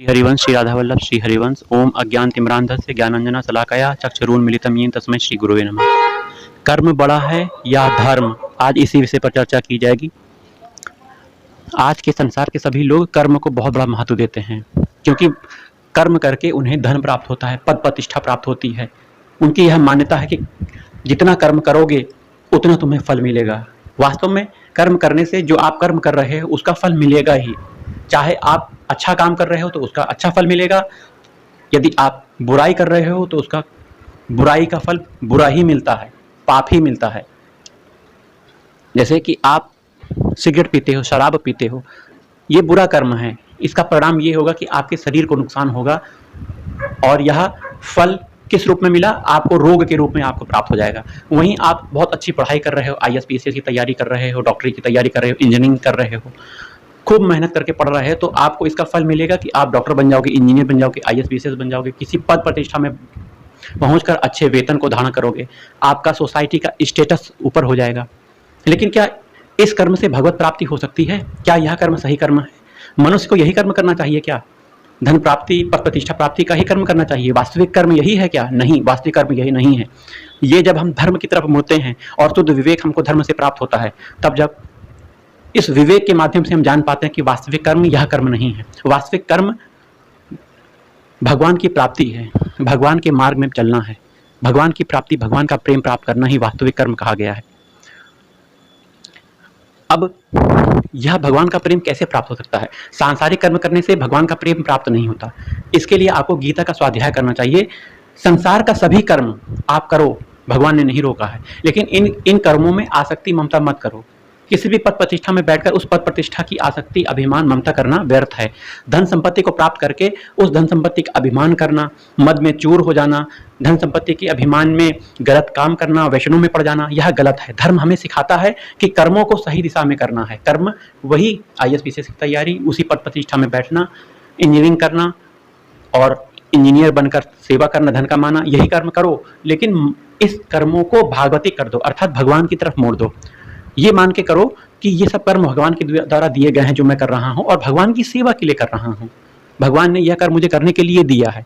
श्री हरिवंश श्री राधा वल्लभ श्री हरिवंश। ओम अज्ञानतिमिरान्धस्य ज्ञानांजना शलाकया चक्षुरुन्मीलितं येन तस्मै श्री गुरुवे नमः। कर्म बड़ा है या धर्म, आज इसी विषय पर चर्चा की जाएगी। आज के संसार के सभी लोग कर्म को बहुत बड़ा महत्व देते हैं, क्योंकि कर्म करके उन्हें धन प्राप्त होता है, पद प्रतिष्ठा प्राप्त होती है। उनकी यह मान्यता है कि जितना कर्म करोगे उतना तुम्हें फल मिलेगा। वास्तव में कर्म करने से जो आप कर्म कर रहे हो उसका फल मिलेगा ही। चाहे आप अच्छा काम कर रहे हो तो उसका अच्छा फल मिलेगा, यदि आप बुराई कर रहे हो तो उसका बुराई का फल बुरा ही मिलता है, पाप ही मिलता है। जैसे कि आप सिगरेट पीते हो, शराब पीते हो, ये बुरा कर्म है। इसका परिणाम ये होगा कि आपके शरीर को नुकसान होगा, और यह फल किस रूप में मिला? आपको रोग के रूप में आपको प्राप्त हो जाएगा। वहीं आप बहुत अच्छी पढ़ाई कर रहे हो, IAS PCS की तैयारी कर रहे हो, डॉक्टरी की तैयारी कर रहे हो, इंजीनियरिंग कर रहे हो, खूब मेहनत करके पढ़ रहे हो, तो आपको इसका फल मिलेगा कि आप डॉक्टर बन जाओगे, इंजीनियर बन जाओगे, IAS PCS बन जाओगे, किसी पद प्रतिष्ठा में पहुंचकर अच्छे वेतन को धारण करोगे, आपका सोसाइटी का स्टेटस ऊपर हो जाएगा। लेकिन क्या इस कर्म से भगवत प्राप्ति हो सकती है? क्या यह कर्म सही कर्म है? मनुष्य को यही कर्म करना चाहिए क्या? धन प्राप्ति, पद प्रतिष्ठा प्राप्ति का ही कर्म करना चाहिए? वास्तविक कर्म यही है क्या? नहीं, वास्तविक कर्म यही नहीं है। ये जब हम धर्म की तरफ मुड़ते हैं और शुद्ध विवेक हमको धर्म से प्राप्त होता है, तब जब इस विवेक के माध्यम से हम जान पाते हैं कि वास्तविक कर्म यह कर्म नहीं है। वास्तविक कर्म भगवान की प्राप्ति है, भगवान के मार्ग में चलना है, भगवान की प्राप्ति, भगवान का प्रेम प्राप्त करना ही वास्तविक कर्म कहा गया है। अब यह भगवान का प्रेम कैसे प्राप्त हो सकता है? सांसारिक कर्म करने से भगवान का प्रेम प्राप्त नहीं होता। इसके लिए आपको गीता का स्वाध्याय करना चाहिए। संसार का सभी कर्म आप करो, भगवान ने नहीं रोका है, लेकिन इन कर्मों में आसक्ति ममता मत करो। किसी भी पद प्रतिष्ठा में बैठकर उस पद प्रतिष्ठा की आसक्ति, अभिमान, ममता करना व्यर्थ है। धन संपत्ति को प्राप्त करके उस धन संपत्ति का अभिमान करना, मद में चूर हो जाना, धन संपत्ति के अभिमान में गलत काम करना, वैष्णव में पड़ जाना, यह गलत है। धर्म हमें सिखाता है कि कर्मों को सही दिशा में करना है। कर्म वही IAS PCS की तैयारी, उसी पद प्रतिष्ठा में बैठना, इंजीनियरिंग करना और इंजीनियर बनकर सेवा करना, धन कमाना, यही कर्म करो। लेकिन इस कर्मों को भागवतिक कर दो, अर्थात भगवान की तरफ मोड़ दो। ये मान के करो कि ये सब कर्म भगवान के द्वारा दिए गए हैं जो मैं कर रहा हूं, और भगवान की सेवा के लिए कर रहा हूं। भगवान ने यह कर्म मुझे करने के लिए दिया है।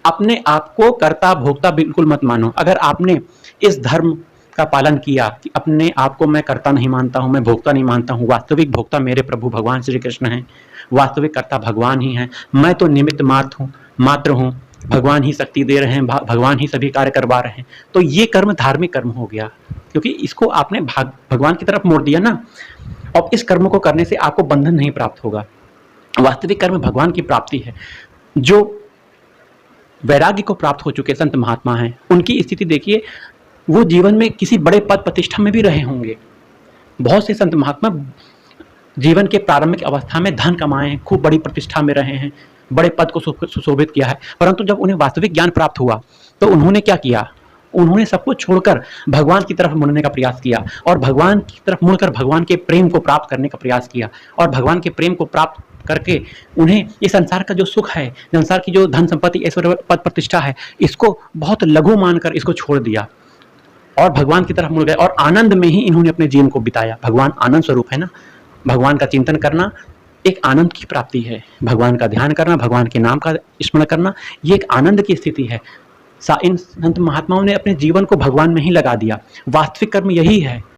अपने आप को कर्ता भोक्ता बिल्कुल मत मानो। अगर आपने इस धर्म का पालन किया कि अपने आप को मैं कर्ता नहीं मानता हूं, मैं भोक्ता नहीं मानता हूं, वास्तविक भोक्ता मेरे प्रभु भगवान श्री कृष्ण हैं, वास्तविक कर्ता भगवान ही हैं, मैं तो निमित्त मात्र हूं, भगवान ही शक्ति दे रहे हैं, भगवान ही सभी कार्य करवा रहे हैं, तो ये कर्म धार्मिक कर्म हो गया, क्योंकि इसको आपने भगवान की तरफ मोड़ दिया ना। और इस कर्म को करने से आपको बंधन नहीं प्राप्त होगा। वास्तविक कर्म भगवान की प्राप्ति है। जो वैराग्य को प्राप्त हो चुके संत महात्मा हैं, उनकी स्थिति देखिए, वो जीवन में किसी बड़े पद प्रतिष्ठा में भी रहे होंगे। बहुत से संत महात्मा जीवन के प्रारंभिक अवस्था में धन कमाए, खूब बड़ी प्रतिष्ठा में रहे हैं, बड़े पद को सुशोभित किया है, परंतु जब उन्हें वास्तविक ज्ञान प्राप्त हुआ तो उन्होंने क्या किया? उन्होंने सब कुछ छोड़कर भगवान की तरफ मुड़ने का प्रयास किया, और भगवान की तरफ मुड़कर भगवान के प्रेम को प्राप्त करने का प्रयास किया, और भगवान के प्रेम को प्राप्त करके उन्हें ये संसार का जो सुख है, संसार की जो धन संपत्ति, ऐश्वर्य, पद प्रतिष्ठा है, इसको बहुत लघु मानकर इसको छोड़ दिया और भगवान की तरफ मुड़ गए, और आनंद में ही इन्होंने अपने जीवन को बिताया। भगवान आनंद स्वरूप है ना। भगवान का चिंतन करना एक आनंद की प्राप्ति है। भगवान का ध्यान करना, भगवान के नाम का स्मरण करना, ये एक आनंद की स्थिति है। इन संत महात्माओं ने अपने जीवन को भगवान में ही लगा दिया। वास्तविक कर्म यही है।